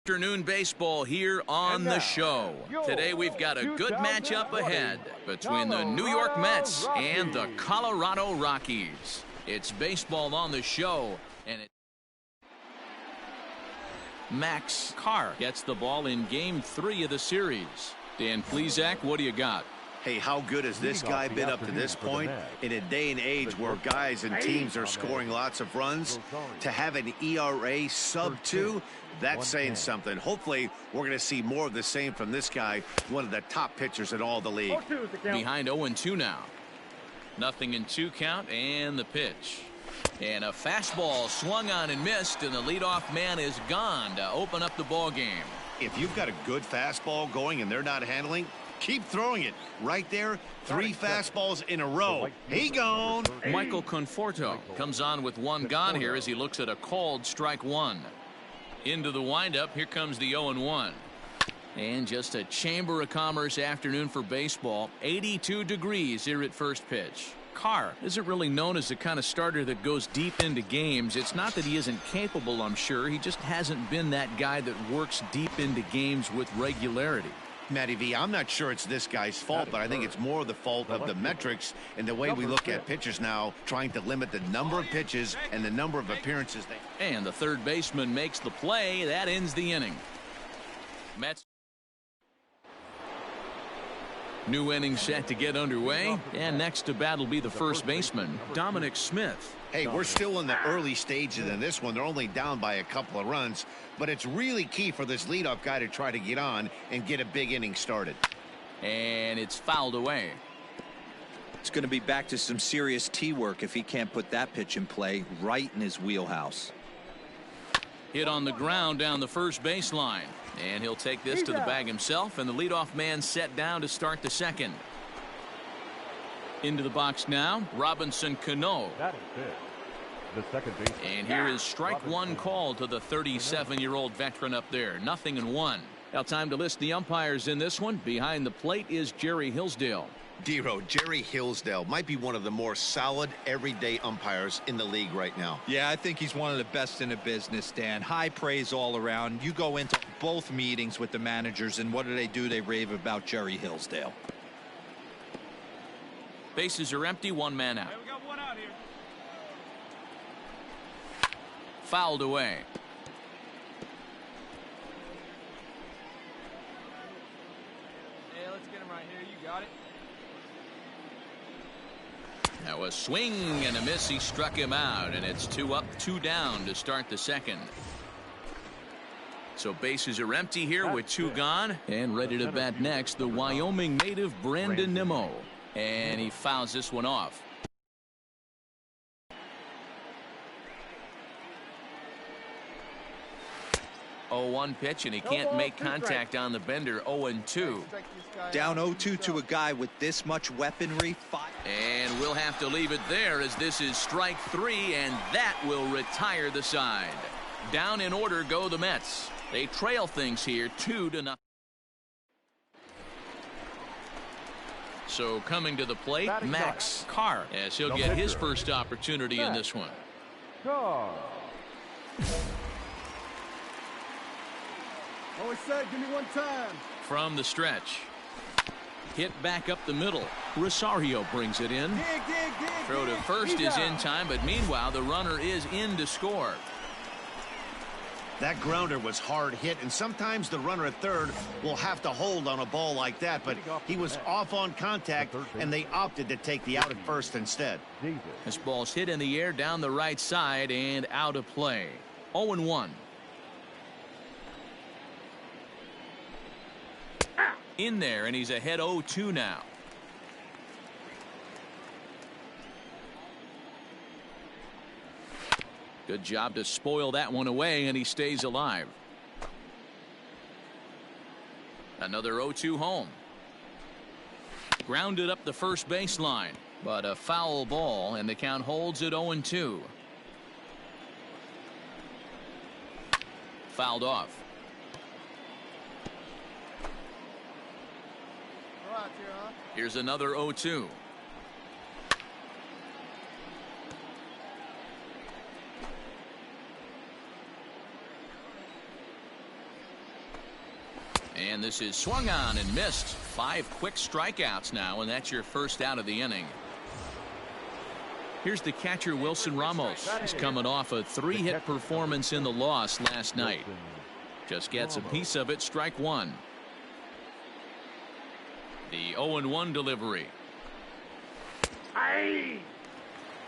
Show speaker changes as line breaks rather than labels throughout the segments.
Afternoon baseball here on the show. Today we've got a good matchup ahead between the New York Mets and the Colorado Rockies. It's baseball on the show, and Max Carr gets the ball in Game 3 of the series. Dan Plesac, what do you got?
Hey, how good has this guy been up to this point? In a day and age where guys and teams are scoring lots of runs, to have an ERA sub-2, that's saying something. Hopefully, we're going to see more of the same from this guy, one of the top pitchers in all the league.
Behind 0-2 now. Nothing in 2 count, and the pitch. And a fastball swung on and missed, and the leadoff man is gone to open up the ball game.
If you've got a good fastball going and they're not handling, keep throwing it. Right there, 3 fastballs in a row. He gone.
Michael Conforto comes on with 1 gone here as he looks at a called strike 1. Into the windup, here comes the 0-1. And just a Chamber of Commerce afternoon for baseball. 82 degrees here at first pitch. Carr isn't really known as the kind of starter that goes deep into games. It's not that he isn't capable, I'm sure. He just hasn't been that guy that works deep into games with regularity.
Matty V, I'm not sure it's this guy's fault, but I think it's more the fault of the metrics and the way we look at pitchers now, trying to limit the number of pitches and the number of appearances.
And the third baseman makes the play. That ends the inning. Mets. New inning set to get underway, and next to bat will be the first baseman, Dominic Smith.
Hey, we're still in the early stages in this one. They're only down by a couple of runs, but it's really key for this leadoff guy to try to get on and get a big inning started.
And it's fouled away.
It's going to be back to some serious tee work if he can't put that pitch in play right in his wheelhouse.
Hit on the ground down the first baseline. And he'll take this to the bag himself, and the leadoff man set down to start the second. Into the box now, Robinson Cano.
The second base.
And here is strike 1 called to the 37-year-old veteran up there. 0-1. Now time to list the umpires in this one. Behind the plate is Jerry Hillsdale.
Dero, Jerry Hillsdale might be one of the more solid everyday umpires in the league right now.
Yeah, I think he's one of the best in the business, Dan. High praise all around. You go into both meetings with the managers, and what do? They rave about Jerry Hillsdale.
Bases are empty, 1 man out.
Hey, we got 1 out here.
Fouled away.
Yeah, let's get him right here. You got it.
Now a swing and a miss. He struck him out, and it's 2 up, 2 down to start the second. So bases are empty here with 2 gone, and ready to bat next, the Wyoming native Brandon Nimmo, and he fouls this one off. Oh, 1 pitch, and he can't make contact on the bender. 0-2.
Down 0-2 to a guy with this much weaponry.
And we'll have to leave it there, as this is strike 3, and that will retire the side. Down in order go the Mets. They trail things here 2-0. So coming to the plate, Max Carr, as he'll get his first opportunity in this one.
Always said, give me 1 time.
From the stretch. Hit back up the middle. Rosario brings it in. Throw to first is in time, but meanwhile the runner is in to score.
That grounder was hard hit, and sometimes the runner at third will have to hold on a ball like that, but he was off on contact, and they opted to take the out at first instead.
This ball's hit in the air down the right side and out of play. 0-1. In there, and he's ahead 0-2 now. Good job to spoil that one away, and he stays alive. Another 0-2 home. Grounded up the first baseline, but a foul ball, and the count holds at 0-2. Fouled off. Here's another 0-2. And this is swung on and missed. 5 quick strikeouts now, and that's your first out of the inning. Here's the catcher, Wilson Ramos. He's coming off a 3-hit performance in the loss last night. Just gets a piece of it, strike one. The 0-1 delivery.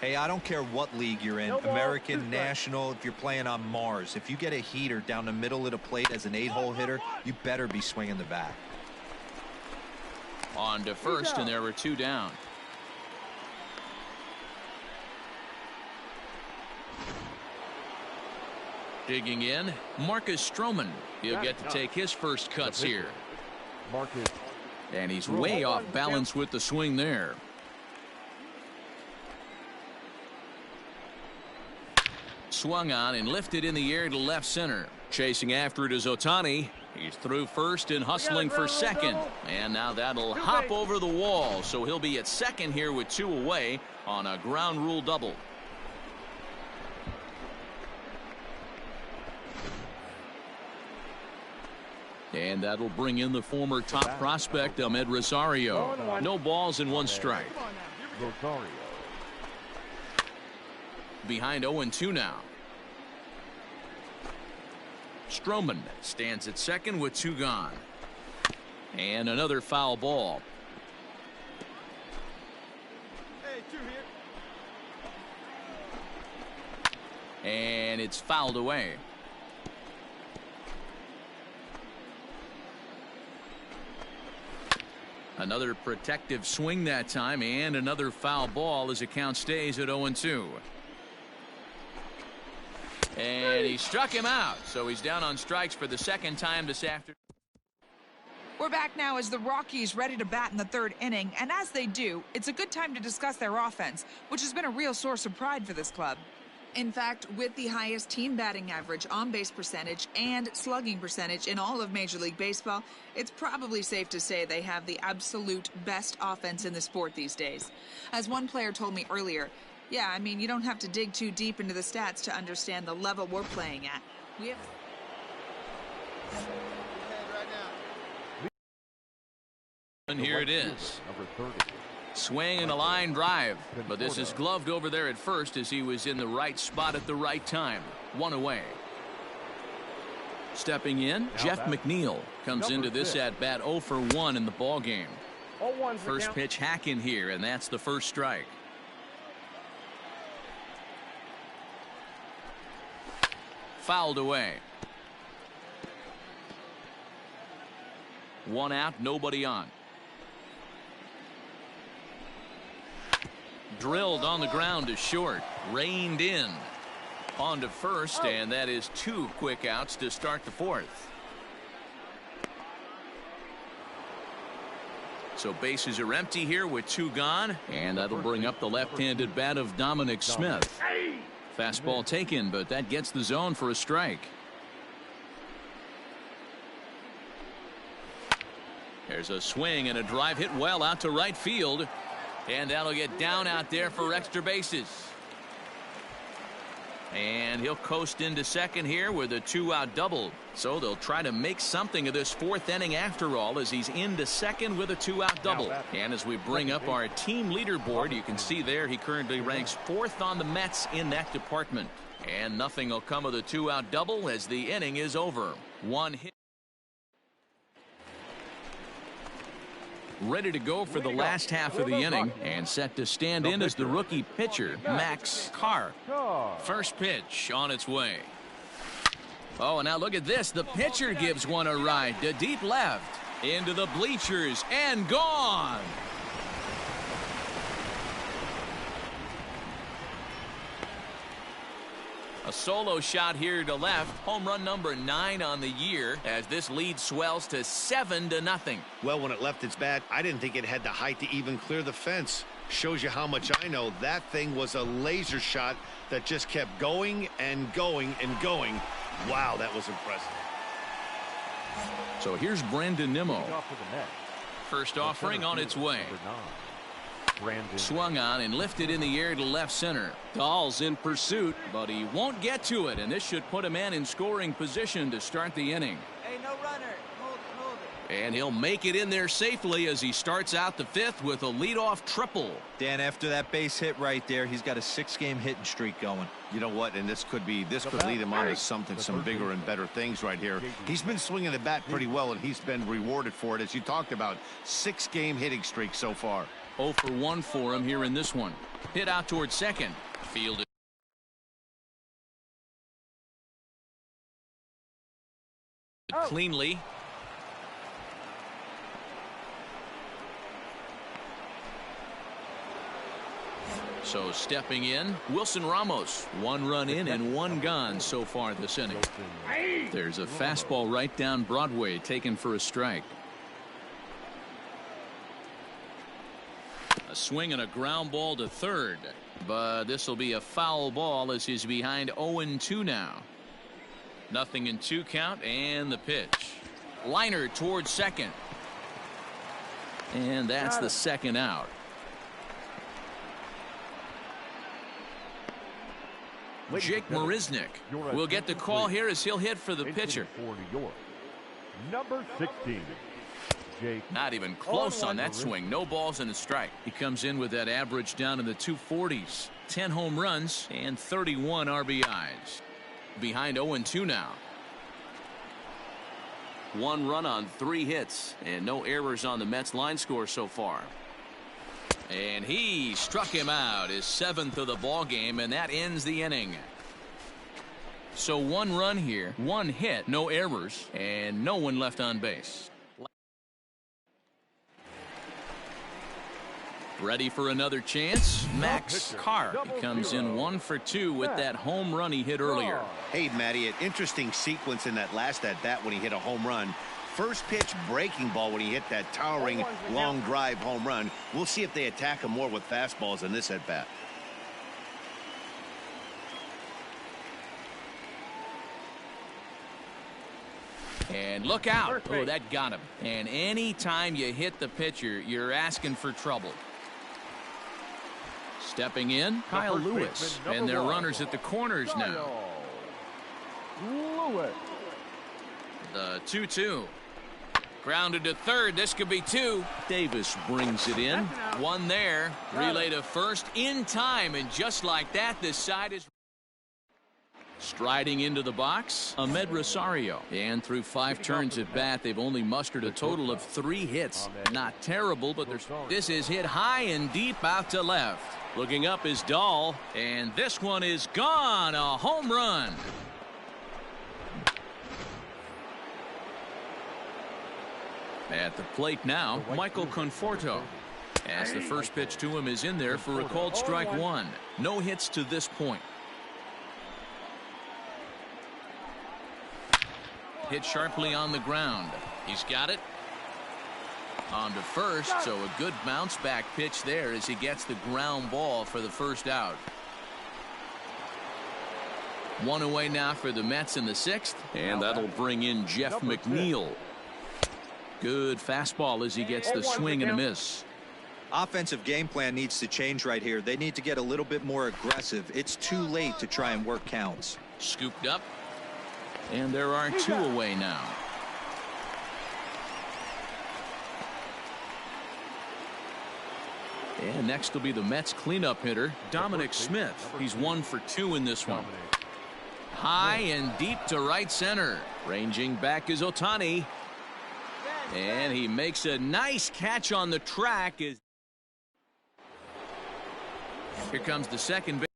Hey, I don't care what league you're in, American, National, if you're playing on Mars. If you get a heater down the middle of the plate as an 8-hole hitter, you better be swinging the bat.
On to first, and there were 2 down. Digging in, Marcus Stroman. He'll get to take his first cuts here. And he's way off balance with the swing there. Swung on and lifted in the air to left center. Chasing after it is Ohtani. He's through first and hustling for second. And now that'll hop over the wall. So he'll be at second here with 2 away on a ground rule double. And that'll bring in the former top prospect, Ahmed Rosario. No balls and 1 strike.
Rosario.
Behind 0-2 now. Stroman stands at second with 2 gone. And another foul ball.
Hey, 2 here.
And it's fouled away. Another protective swing that time, and another foul ball as the count stays at 0-2. And he struck him out, so he's down on strikes for the 2nd time this afternoon.
We're back now as the Rockies ready to bat in the 3rd inning, and as they do, it's a good time to discuss their offense, which has been a real source of pride for this club. In fact, with the highest team batting average, on-base percentage, and slugging percentage in all of Major League Baseball, it's probably safe to say they have the absolute best offense in the sport these days. As one player told me earlier, yeah, I mean, you don't have to dig too deep into the stats to understand the level we're playing at. We have...
And here it is. Swing and a line drive, but this is gloved over there at first as he was in the right spot at the right time. 1 away. Stepping in, Jeff McNeil comes into this at bat 0 for 1 in the ball game. First pitch hack in here, and that's the first strike. Fouled away. 1 out, nobody on. Drilled on the ground to short, reined in. On to first, and that is 2 quick outs to start the 4th. So bases are empty here with 2 gone, and that'll bring up the left-handed bat of Dominic Smith. Fastball taken, but that gets the zone for a strike. There's a swing and a drive hit well out to right field. And that'll get down out there for extra bases. And he'll coast into second here with a 2-out double. So they'll try to make something of this 4th inning after all, as he's into second with a 2-out double. And as we bring up our team leaderboard, you can see there he currently ranks 4th on the Mets in that department. And nothing will come of the 2-out double as the inning is over. 1 hit. Ready to go for the last half of the inning, and set to stand in as the rookie pitcher, Max Carr. First pitch on its way. Oh, and now look at this. The pitcher gives one a ride to deep left, into the bleachers, and gone. A solo shot here to left. Home run number 9 on the year as this lead swells to 7-0.
Well, when it left its bat, I didn't think it had the height to even clear the fence. Shows you how much I know. That thing was a laser shot that just kept going and going and going. Wow, that was impressive.
So here's Brandon Nimmo. First offering on its way. Swung on and lifted in the air to left center. Dahl's in pursuit, but he won't get to it, and this should put a man in scoring position to start the inning.
Hey, no runner. Hold
And he'll make it in there safely as he starts out the fifth with a leadoff triple.
Dan, after that base hit right there, he's got a 6-game hitting streak going.
You know what? And this could lead him on to some bigger and better things right here. He's been swinging the bat pretty well, and he's been rewarded for it, as you talked about. 6-game hitting streak so far.
0 for 1 for him here in this one. Hit out towards second. Fielded cleanly. So stepping in, Wilson Ramos. 1 run in and 1 gone so far this inning. There's a fastball right down Broadway taken for a strike. A swing and a ground ball to third. But this will be a foul ball as he's behind 0-2 now. 0-2 count and the pitch. Liner towards second. And that's the second out. Jake Marisnick will get the call here as he'll hit for the pitcher.
Number 16. Jake.
Not even close on that swing. No balls and a strike. He comes in with that average down in the 240s. 10 home runs and 31 RBIs. Behind 0-2 now. 1 run on 3 hits and no errors on the Mets line score so far. And he struck him out, his 7th of the ball game, and that ends the inning. So 1 run here, 1 hit, no errors, and no one left on base. Ready for another chance? Max Carr. He comes in 1 for 2 with that home run he hit earlier.
Hey, Matty, an interesting sequence in that last at-bat when he hit a home run. First pitch breaking ball when he hit that towering long drive home run. We'll see if they attack him more with fastballs in this at-bat.
And look out. Oh, that got him. And anytime you hit the pitcher, you're asking for trouble. Stepping in, Kyle Lewis. And their runners at the corners now. The 2-2. Grounded to third. This could be 2. Davis brings it in. 1 there. Relay to first in time. And just like that, this side is striding into the box. Ahmed Rosario. And through 5 turns at bat, they've only mustered a total of 3 hits. Not terrible, but this is hit high and deep out to left. Looking up is Dahl. And this one is gone. A home run. At the plate now, Michael Conforto. As the first pitch to him is in there for a called strike 1. No hits to this point. Hit sharply on the ground. He's got it. On to first, so a good bounce back pitch there as he gets the ground ball for the first out. 1 away now for the Mets in the 6th, and that'll bring in Jeff McNeil. Good fastball as he gets the swing and a miss.
Offensive game plan needs to change right here. They need to get a little bit more aggressive. It's too late to try and work counts.
Scooped up. And there are 2 away now. And next will be the Mets cleanup hitter, Dominic Smith. He's 1 for 2 in this one. High and deep to right center. Ranging back is Ohtani. And he makes a nice catch on the track. Here comes the second base.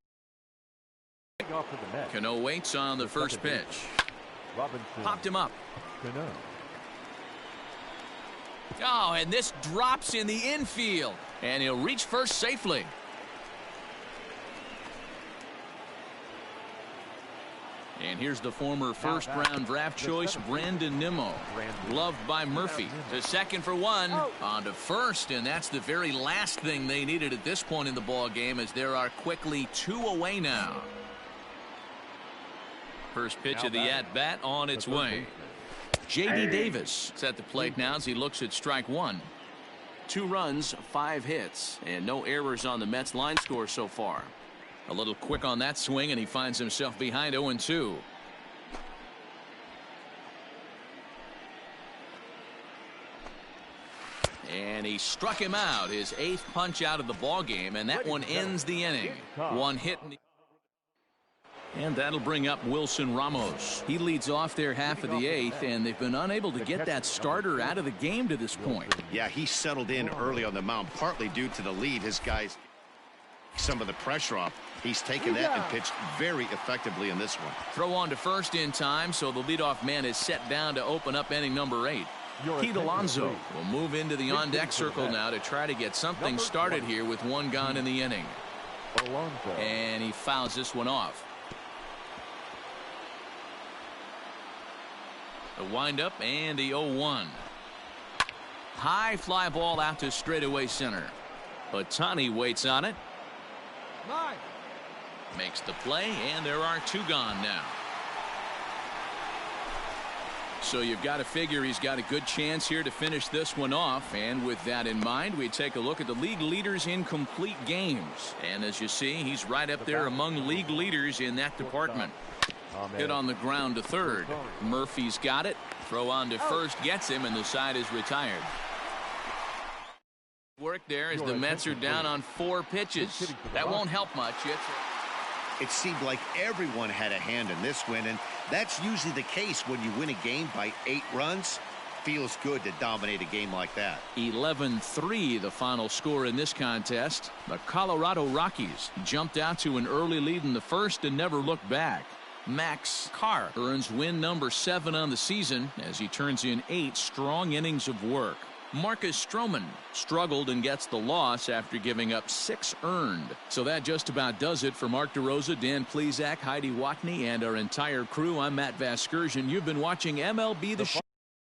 Cano waits on the first pitch. Popped him up. Oh, and this drops in the infield. And he'll reach first safely. And here's the former first-round draft choice, Brandon Nimmo. Gloved by Murphy. To second for 1. On to first, and that's the very last thing they needed at this point in the ball game, as there are quickly 2 away now. First pitch of the at-bat on its way. J.D. Davis is at the plate now as he looks at strike 1. 2 runs, 5 hits, and no errors on the Mets line score so far. A little quick on that swing, and he finds himself behind 0-2. And he struck him out, his 8th punch out of the ball game, and that one ends the inning. One hit. And that'll bring up Wilson Ramos. He leads off their half of the 8th, and they've been unable to get that starter out of the game to this point.
Yeah, he settled in early on the mound, partly due to the lead. His guys, some of the pressure off. He's taken that and pitched very effectively in this one.
Throw on to first in time, so the leadoff man is set down to open up inning number 8. Pete Alonso will move into the on-deck circle now to try to get something started here with one gone in the inning. And he fouls this one off. The windup and the 0-1. High fly ball out to straightaway center. Ohtani waits on it. Makes the play, and there are 2 gone now. So you've got to figure he's got a good chance here to finish this one off. And with that in mind, we take a look at the league leaders in complete games. And as you see, he's right up there among league leaders in that department. Hit on the ground to third. Murphy's got it. Throw on to first gets him, and the side is retired. Work there as the Mets are down on 4 pitches. That won't help much.
It seemed like everyone had a hand in this win, and that's usually the case when you win a game by 8 runs. Feels good to dominate a game like that.
11-3 the final score in this contest. The Colorado Rockies jumped out to an early lead in the first and never looked back. Max Carr earns win number 7 on the season as he turns in 8 strong innings of work. Marcus Stroman struggled and gets the loss after giving up 6 earned. So that just about does it for Mark DeRosa, Dan Plesac, Heidi Watney, and our entire crew. I'm Matt Vasgersian. You've been watching MLB The Show.